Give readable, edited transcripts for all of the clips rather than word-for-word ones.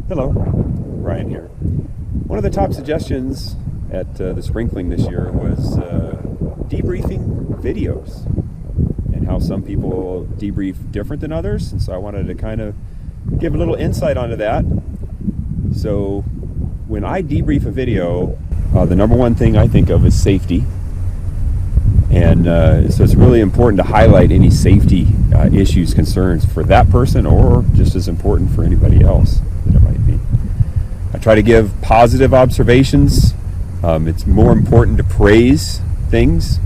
Hello, Ryan here. One of the top suggestions at the sprinkling this year was debriefing videos and how some people debrief different than others. And so I wanted to kind of give a little insight onto that. So when I debrief a video, the number one thing I think of is safety. And so it's really important to highlight any safety issues, concerns for that person, or just as important for anybody else that it might be. I try to give positive observations. It's more important to praise things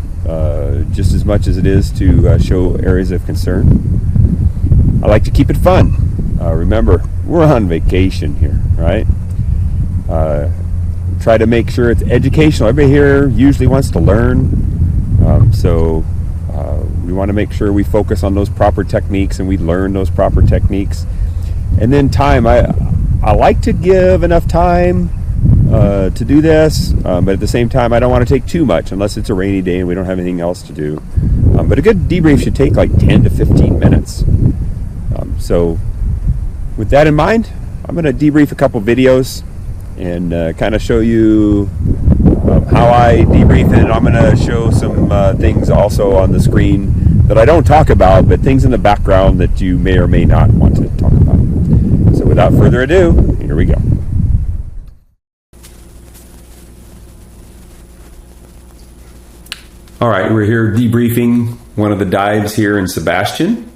just as much as it is to show areas of concern. I like to keep it fun. Remember, we're on vacation here, right? Try to make sure it's educational. Everybody here usually wants to learn. So we want to make sure we focus on those proper techniques and we learn those proper techniques. And then time, I like to give enough time to do this, but at the same time I don't want to take too much unless it's a rainy day and we don't have anything else to do. But a good debrief should take like 10 to 15 minutes. So with that in mind, I'm going to debrief a couple videos and kind of show you how I debrief, and I'm going to show some things also on the screen that I don't talk about, but things in the background that you may or may not want to talk about. So without further ado, here we go. All right, we're here debriefing one of the dives here in Sebastian.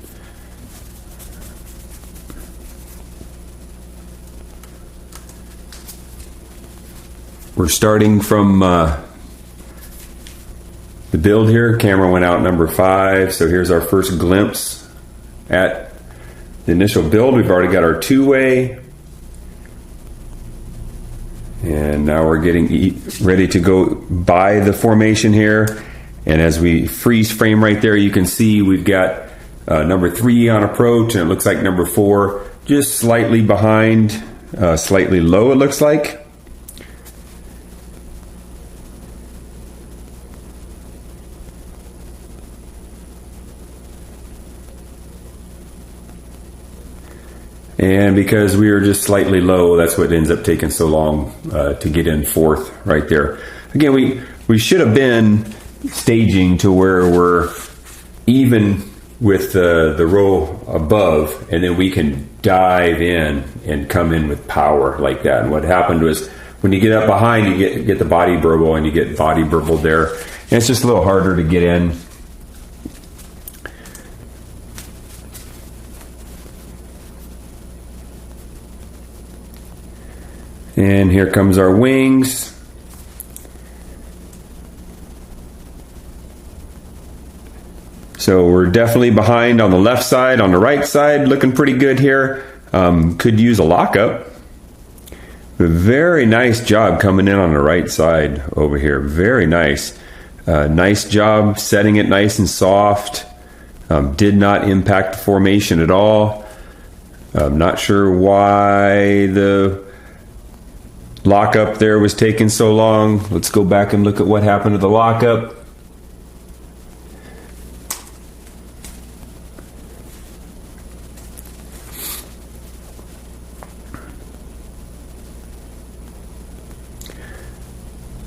We're starting from the build here. Camera went out number 5, so here's our first glimpse at the initial build. We've already got our two-way, and now we're getting ready to go by the formation here. And as we freeze frame right there, you can see we've got number 3 on approach, and it looks like number 4 just slightly behind, slightly low it looks like. And because we were just slightly low, that's what ends up taking so long to get in 4th right there. Again, we should have been staging to where we're even with the row above, and then we can dive in and come in with power like that. And what happened was when you get up behind, you get the body burble, and you get body burbled there. And it's just a little harder to get in. And here comes our wings. So we're definitely behind on the left side. On the right side, looking pretty good here. Could use a lockup. Very nice job coming in on the right side over here. Very nice. Nice job setting it nice and soft. Did not impact the formation at all. I'm not sure why the lockup there was taking so long. Let's go back and look at what happened to the lockup.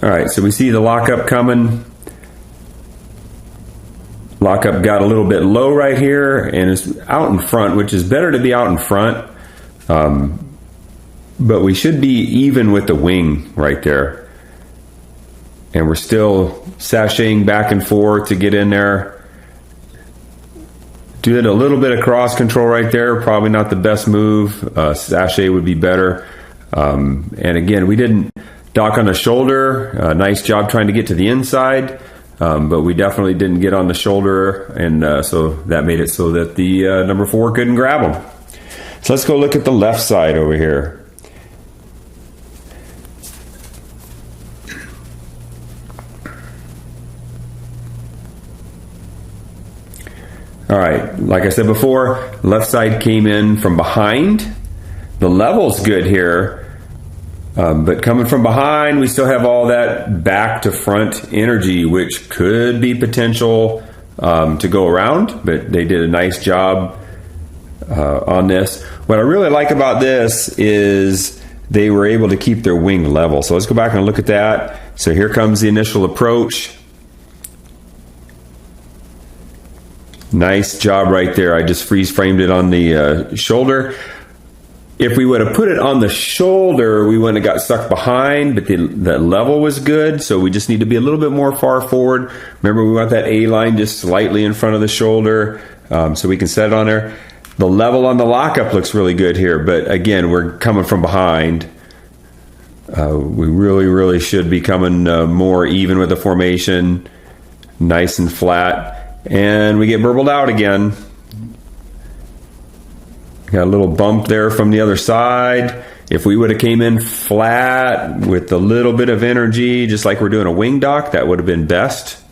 All right, so we see the lockup coming. Lockup got a little bit low right here and is out in front, which is better to be out in front. But we should be even with the wing right there. And we're still sashaying back and forth to get in there. Did a little bit of cross control right there. Probably not the best move. Sashay would be better. And again, we didn't dock on the shoulder. Nice job trying to get to the inside. But we definitely didn't get on the shoulder. And so that made it so that the number 4 couldn't grab them. So let's go look at the left side over here. All right, like I said before, left side came in from behind. The level's good here, but coming from behind, we still have all that back to front energy, which could be potential to go around, but they did a nice job on this. What I really like about this is they were able to keep their wing level. So let's go back and look at that. So here comes the initial approach. Nice job right there. I just freeze framed it on the shoulder. If we would have put it on the shoulder, we wouldn't have got stuck behind, but the level was good, so we just need to be a little bit more far forward. Remember, we want that A line just slightly in front of the shoulder, so we can set it on there. The level on the lockup looks really good here, but again, we're coming from behind. We really should be coming more even with the formation, nice and flat. And we get burbled out again. Got a little bump there from the other side. If we would have came in flat with a little bit of energy, just like we're doing a wing dock, that would have been best.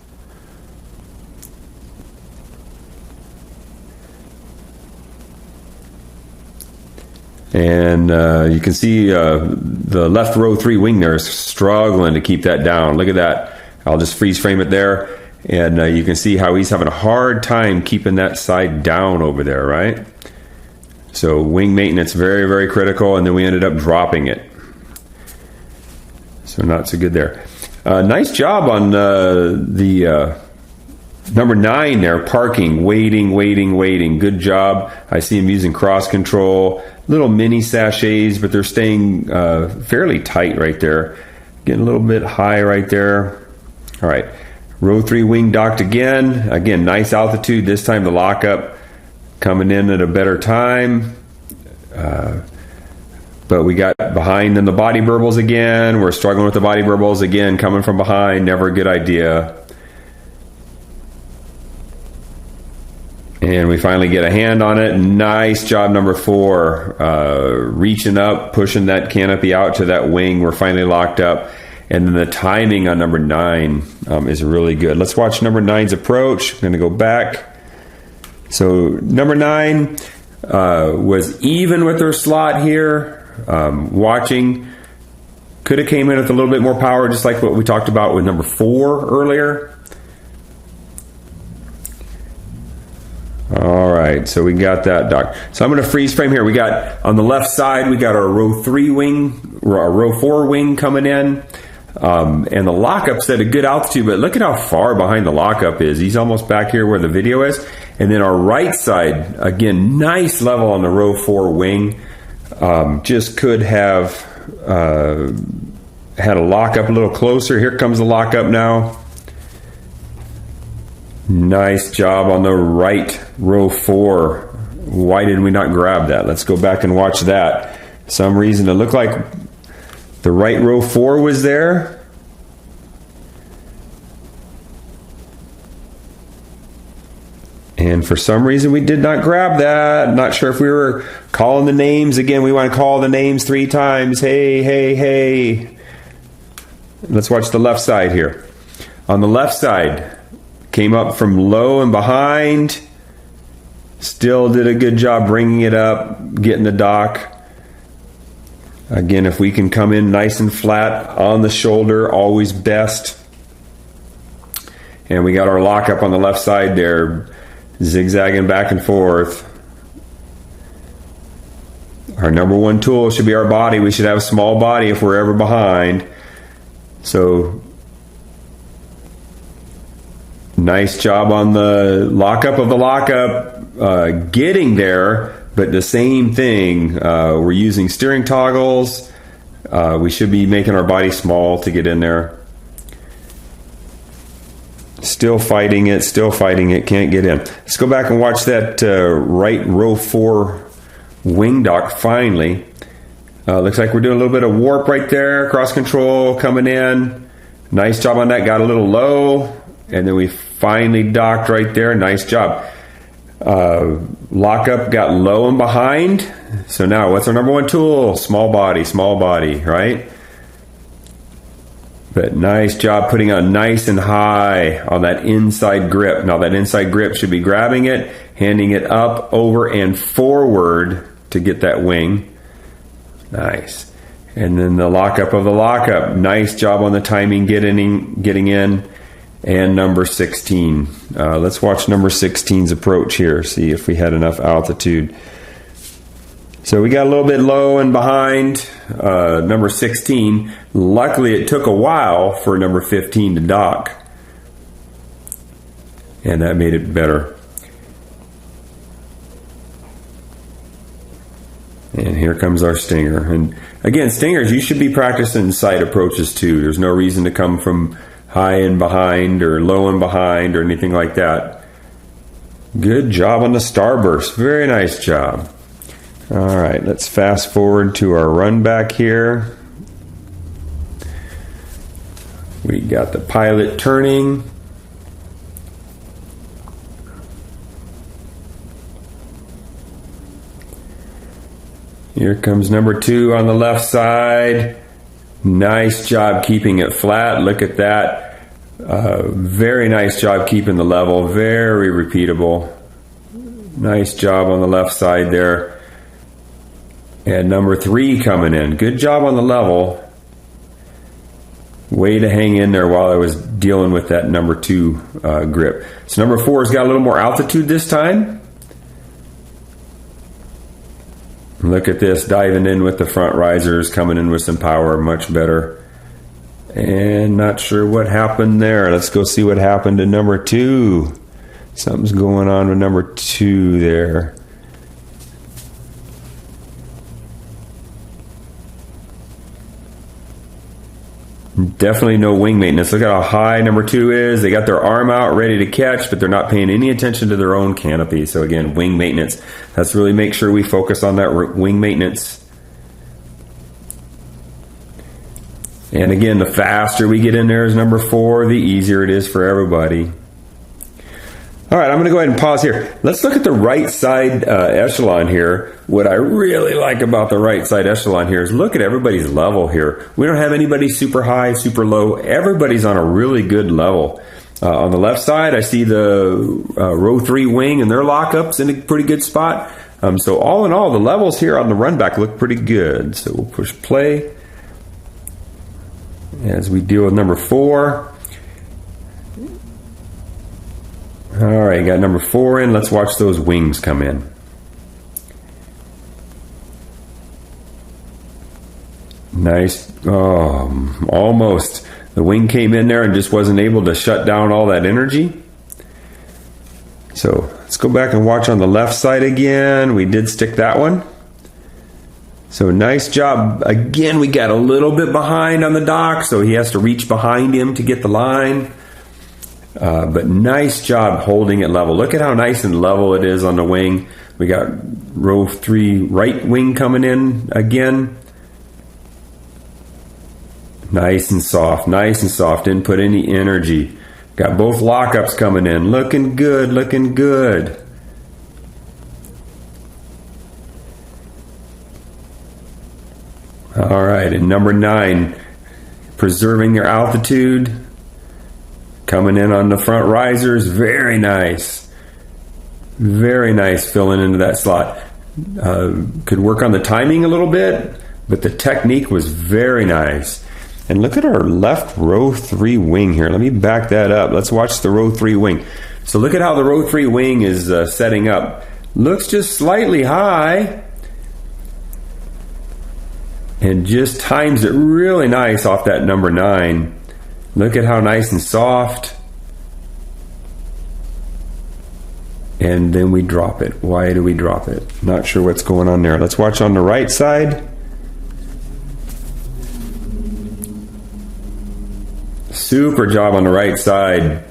And you can see the left row 3 wing there is struggling to keep that down. Look at that. I'll just freeze frame it there. And you can see how he's having a hard time keeping that side down over there, right? So wing maintenance, very critical, and then we ended up dropping it. So not so good there. Nice job on the number 9 there, parking, waiting. Good job. I see him using cross control, little mini sachets, but they're staying fairly tight right there. Getting a little bit high right there. All right. Row 3 wing docked again. Again, nice altitude. This time the lockup coming in at a better time. But we got behind in the body burbles again. We're struggling with the body burbles again, coming from behind. Never a good idea. And we finally get a hand on it. Nice job, number 4. Reaching up, pushing that canopy out to that wing. We're finally locked up. And then the timing on number 9 is really good. Let's watch number 9's approach. I'm going to go back. So number 9 was even with her slot here. Watching. Could have came in with a little bit more power, just like what we talked about with number 4 earlier. All right, so we got that dock. So I'm going to freeze frame here. We got on the left side, we got our row 3 wing, our row 4 wing coming in. And the lockup's at a good altitude, but look at how far behind the lockup is. He's almost back here where the video is. And then our right side, again, nice level on the row 4 wing. Just could have had a lockup a little closer. Here comes the lockup now. Nice job on the right row 4. Why did we not grab that? Let's go back and watch that. For some reason it looked like the right row 4 was there. And for some reason we did not grab that. Not sure if we were calling the names. Again, we want to call the names 3 times. Hey. Let's watch the left side here. On the left side, came up from low and behind. Still did a good job bringing it up, getting the dock. Again, if we can come in nice and flat on the shoulder, always best. And we got our lockup on the left side there, zigzagging back and forth. Our number 1 tool should be our body. We should have a small body if we're ever behind. So nice job on the lockup of the lockup, getting there. But the same thing, we're using steering toggles. We should be making our body small to get in there. Still fighting it, can't get in. Let's go back and watch that right row 4 wing dock finally. Looks like we're doing a little bit of warp right there, cross control coming in. Nice job on that, got a little low. And then we finally docked right there, nice job. Lockup got low and behind. So now what's our number 1 tool? Small body, right? But nice job putting on nice and high on that inside grip. Now that inside grip should be grabbing it, handing it up, over, and forward to get that wing. Nice. And then the lockup of the lockup. Nice job on the timing getting in. and number 16. Let's watch number 16's approach here, see if we had enough altitude. So we got a little bit low and behind number 16. Luckily, it took a while for number 15 to dock, and that made it better. And here comes our stinger. And again, stingers, you should be practicing sight approaches too. There's no reason to come from high and behind or low and behind or anything like that. Good job on the starburst. Very nice job. All right, let's fast forward to our run back here. We got the pilot turning. Here comes number 2 on the left side. Nice job keeping it flat. Look at that. Very nice job keeping the level. Very repeatable. Nice job on the left side there. And number 3 coming in. Good job on the level. Way to hang in there while I was dealing with that number 2 grip. So number 4 has got a little more altitude this time. Look at this, diving in with the front risers, coming in with some power, much better. And not sure what happened there. Let's go see what happened to number 2. Something's going on with number 2 there. Definitely no wing maintenance. Look at how high number 2 is. They got their arm out ready to catch, but they're not paying any attention to their own canopy. So again, wing maintenance. Let's really make sure we focus on that wing maintenance. And again, the faster we get in there as number 4, the easier it is for everybody. All right, I'm going to go ahead and pause here. Let's look at the right side echelon here. What I really like about the right side echelon here is look at everybody's level here. We don't have anybody super high, super low. Everybody's on a really good level. On the left side, I see the row 3 wing and their lockups in a pretty good spot. So all in all, the levels here on the run back look pretty good. So we'll push play as we deal with number 4. All right, got number 4 in. Let's watch those wings come in. Nice. Oh, almost. The wing came in there and just wasn't able to shut down all that energy. So let's go back and watch on the left side again. We did stick that one. So nice job. Again, we got a little bit behind on the dock, so he has to reach behind him to get the line. But nice job holding it level. Look at how nice and level it is on the wing. We got row 3 right wing coming in again. Nice and soft, nice and soft. Didn't put any energy. Got both lockups coming in. Looking good, looking good. All right, and number 9, preserving their altitude. Coming in on the front risers, very nice. Very nice filling into that slot. Could work on the timing a little bit, but the technique was very nice. And look at our left row 3 wing here. Let me back that up. Let's watch the row 3 wing. So look at how the row 3 wing is setting up. Looks just slightly high. And just times it really nice off that number 9. Look at how nice and soft. And then we drop it. Why do we drop it? Not sure what's going on there. Let's watch on the right side. Super job on the right side.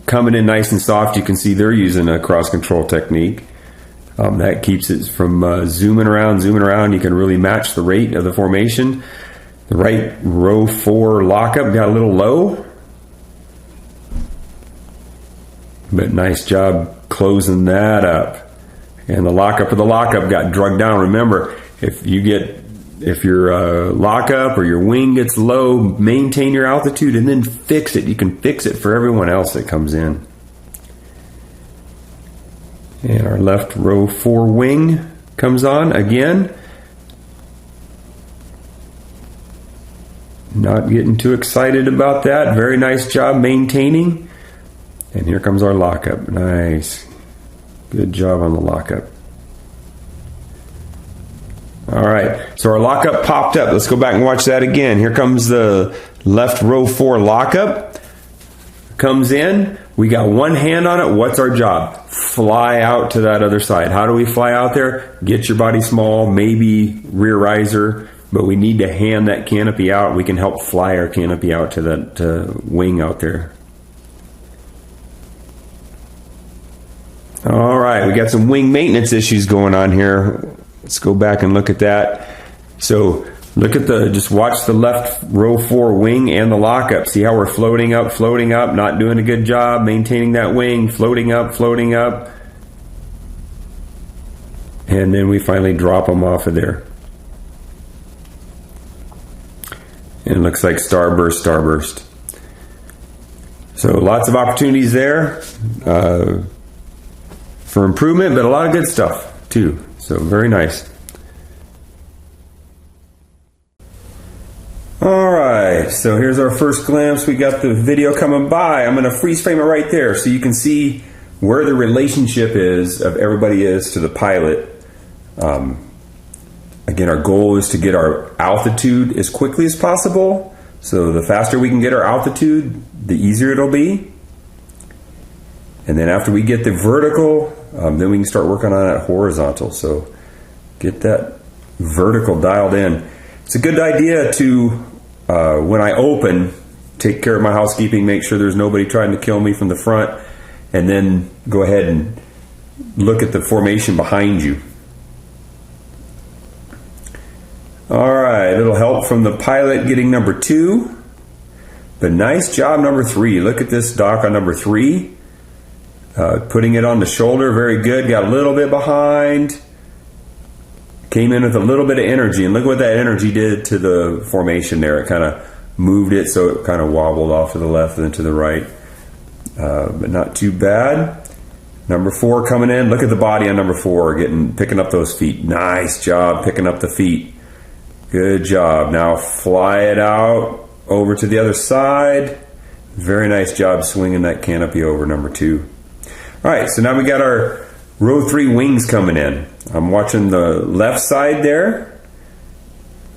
Coming in nice and soft. You can see they're using a cross control technique. That keeps it from zooming around. You can really match the rate of the formation. The right row 4 lockup got a little low, but nice job closing that up. And the lockup of the lockup got drugged down. Remember, if your lockup or your wing gets low, maintain your altitude and then fix it. You can fix it for everyone else that comes in. And our left row 4 wing comes on again. Not getting too excited about that. Very nice job maintaining. And here comes our lockup. Nice. Good job on the lockup. All right, so our lockup popped up. Let's go back and watch that again. Here comes the left row 4 lockup. Comes in. We got one hand on it. What's our job? Fly out to that other side. How do we fly out there? Get your body small, maybe rear riser, but we need to hand that canopy out. We can help fly our canopy out to that wing out there. All right, we got some wing maintenance issues going on here. Let's go back and look at that. So look at just watch the left row 4 wing and the lockup. See how we're floating up, not doing a good job maintaining that wing, floating up. And then we finally drop them off of there. And it looks like starburst. So lots of opportunities there for improvement, but a lot of good stuff too. So very nice. Alright, so here's our first glimpse. We got the video coming by. I'm going to freeze frame it right there so you can see where the relationship of everybody is to the pilot. Again, our goal is to get our altitude as quickly as possible. So the faster we can get our altitude, the easier it'll be. And then after we get the vertical, then we can start working on that horizontal. So get that vertical dialed in. It's a good idea to, when I open, take care of my housekeeping, make sure there's nobody trying to kill me from the front, and then go ahead and look at the formation behind you. Alright, it'll help from the pilot getting number 2. But nice job number 3. Look at this dock on number 3. Putting it on the shoulder, very good. Got a little bit behind. Came in with a little bit of energy, and look what that energy did to the formation there. It kind of moved it so it kind of wobbled off to the left and to the right. But not too bad. Number 4 coming in. Look at the body on number 4, picking up those feet. Nice job picking up the feet. Good job. Now fly it out over to the other side. Very nice job swinging that canopy over number 2. All right, so now we got our row 3 wings coming in. I'm watching the left side there.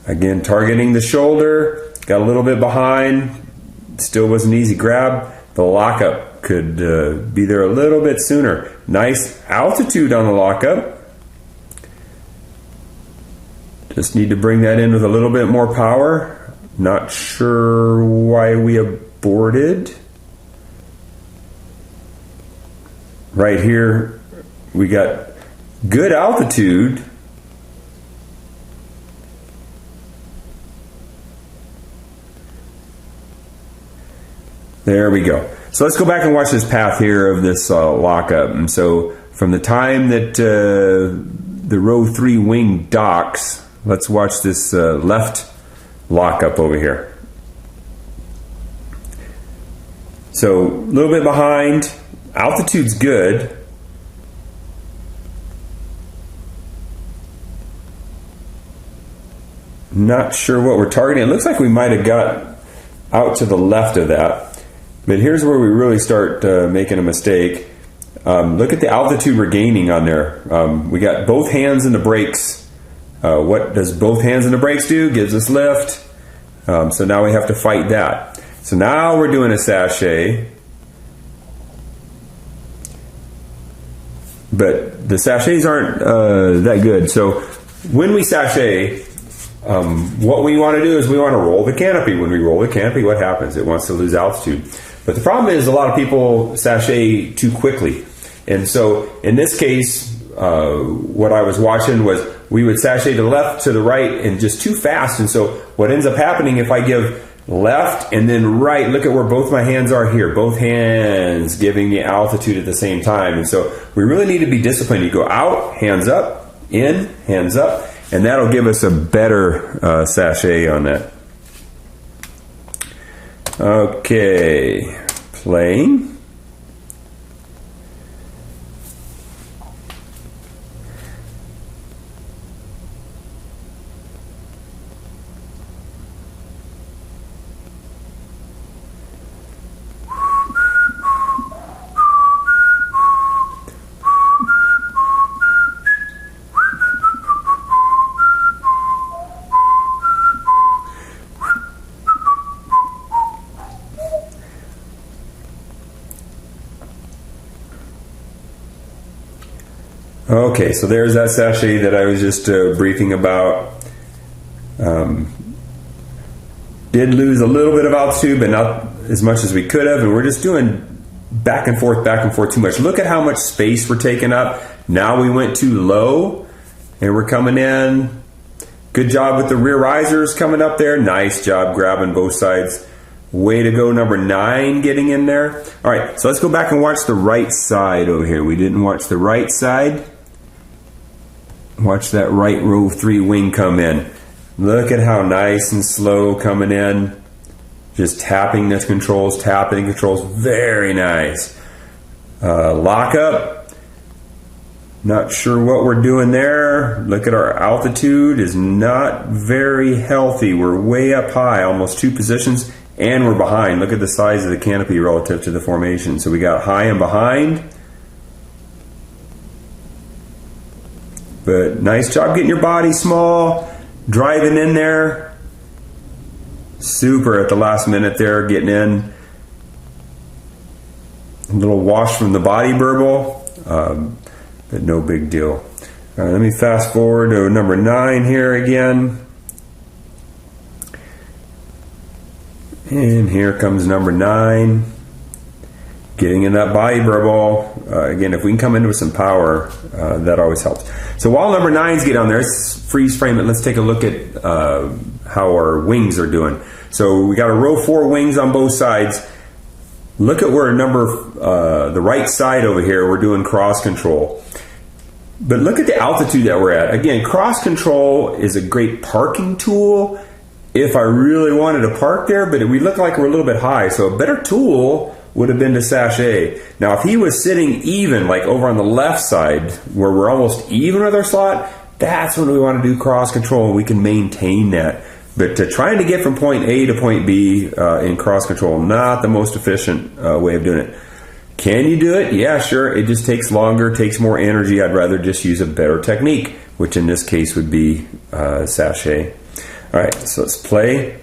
Again, targeting the shoulder. Got a little bit behind. Still was an easy grab. The lockup could be there a little bit sooner. Nice altitude on the lockup. Just need to bring that in with a little bit more power. Not sure why we aborted. Right here, we got good altitude. There we go. So let's go back and watch this path here of this lockup. And so from the time that the row 3 wing docks, let's watch this left lockup over here. So a little bit behind. Altitude's good. Not sure what we're targeting. It looks like we might have got out to the left of that. But here's where we really start making a mistake. Look at the altitude we're gaining on there. We got both hands in the brakes. What does both hands in the brakes do? Gives us lift. So now we have to fight that. So now we're doing a sachet. But the sachets aren't that good. So when we sachet, what we want to do is we want to roll the canopy. When we roll the canopy, what happens? It wants to lose altitude. But the problem is a lot of people sachet too quickly. And so in this case, what I was watching was we would sachet to the left, to the right, and just too fast. And so what ends up happening if I give left and then right, look at where both my hands are here. Both hands giving me altitude at the same time. And so we really need to be disciplined. You go out, hands up, in, hands up, and that'll give us a better sachet on that. Okay, playing. Okay, so there's that sachet that I was just briefing about. Did lose a little bit of altitude, but not as much as we could have, and we're just doing back and forth too much. Look at how much space we're taking up. Now we went too low, and we're coming in. Good job with the rear risers coming up there. Nice job grabbing both sides. Way to go, number 9, getting in there. All right, so let's go back and watch the right side over here. We didn't watch the right side. Watch that right row 3 wing come in. Look at how nice and slow coming in. Just tapping the controls, very nice. Lock up. Not sure what we're doing there. Look at our altitude is not very healthy. We're way up high, almost 2 positions, and we're behind. Look at the size of the canopy relative to the formation. So we got high and behind. But nice job getting your body small, driving in there. Super at the last minute there, getting in. A little wash from the body burble, but no big deal. All right, let me fast forward to number 9 here again. And here comes number 9. Getting in that body burble. Again, if we can come in with some power, that always helps. So while number 9's getting on there, let's freeze frame it. Let's take a look at how our wings are doing. So we got a row 4 wings on both sides. Look at where the right side over here, we're doing cross control. But look at the altitude that we're at. Again, cross control is a great parking tool if I really wanted to park there, but we look like we're a little bit high. So a better tool would have been the sachet. Now, if he was sitting even, like over on the left side, where we're almost even with our slot, that's when we want to do cross control, and we can maintain that. But trying to get from point A to point B in cross control, not the most efficient way of doing it. Can you do it? Yeah, sure. It just takes longer, takes more energy. I'd rather just use a better technique, which in this case would be sachet. All right, so let's play.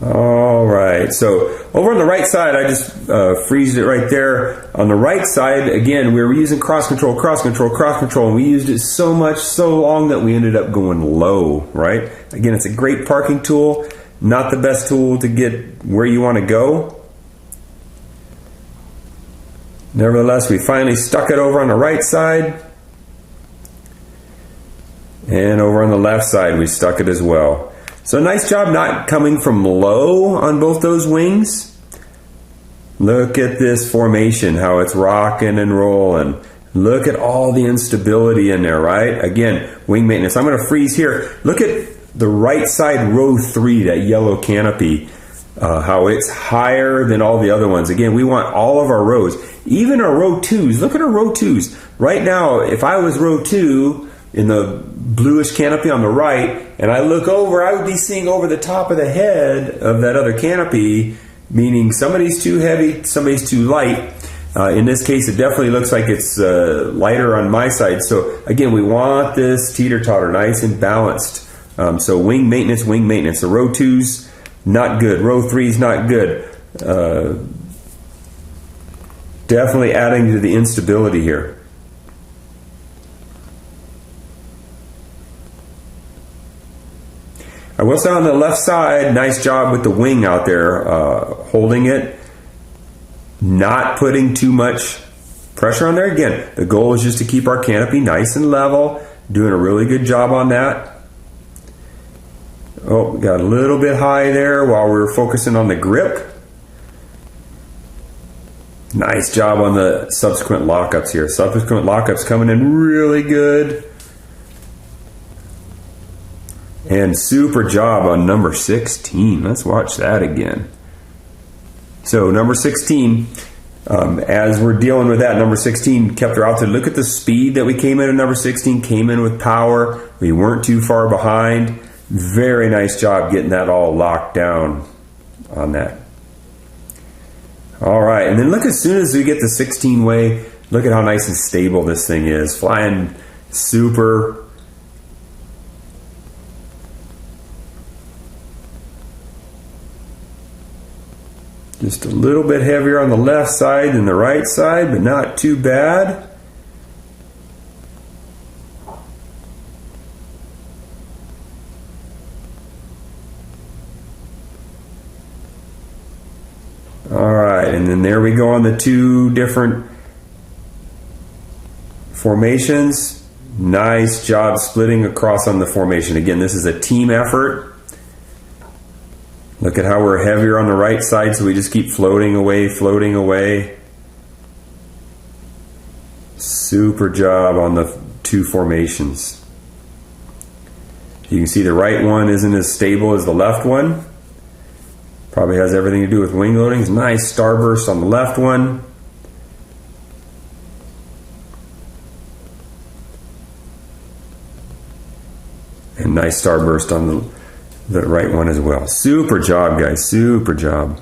All right, so over on the right side, I just freezed it right there. On the right side, again, we were using cross control, and we used it so much, so long that we ended up going low, right? Again, it's a great parking tool, not the best tool to get where you want to go. Nevertheless, we finally stuck it over on the right side. And over on the left side, we stuck it as well. So nice job not coming from low on both those wings. Look at this formation, how it's rocking and rolling. Look at all the instability in there, right? Again, wing maintenance. I'm going to freeze here. Look at the right side row 3, that yellow canopy, how it's higher than all the other ones. Again, we want all of our rows, even our row 2s. Look at our row 2s. Right now, if I was row 2, in the bluish canopy on the right, and I look over, I would be seeing over the top of the head of that other canopy, meaning somebody's too heavy, somebody's too light. In this case, it definitely looks like it's lighter on my side. So again, we want this teeter-totter, nice and balanced. So wing maintenance. The row 2's not good. Row 3's not good. Definitely adding to the instability here. I will say on the left side, nice job with the wing out there, holding it, not putting too much pressure on there. Again, the goal is just to keep our canopy nice and level, doing a really good job on that. Oh, we got a little bit high there while we were focusing on the grip. Nice job on the subsequent lockups here. Subsequent lockups coming in really good. And super job on number 16. Let's watch that again. So number 16, as we're dealing with that, number 16 kept her altitude. Look at the speed that we came in at number 16. Came in with power. We weren't too far behind. Very nice job getting that all locked down on that. All right, and then look, as soon as we get the 16 way, look at how nice and stable this thing is. Flying super. Just a little bit heavier on the left side than the right side, but not too bad. Alright, and then there we go on the two different formations. Nice job splitting across on the formation. Again, this is a team effort. Look at how we're heavier on the right side, so we just keep floating away, floating away. Super job on the two formations. You can see the right one isn't as stable as the left one. Probably has everything to do with wing loadings. Nice starburst on the left one. And nice starburst on the right one as well. Super job, guys. Super job.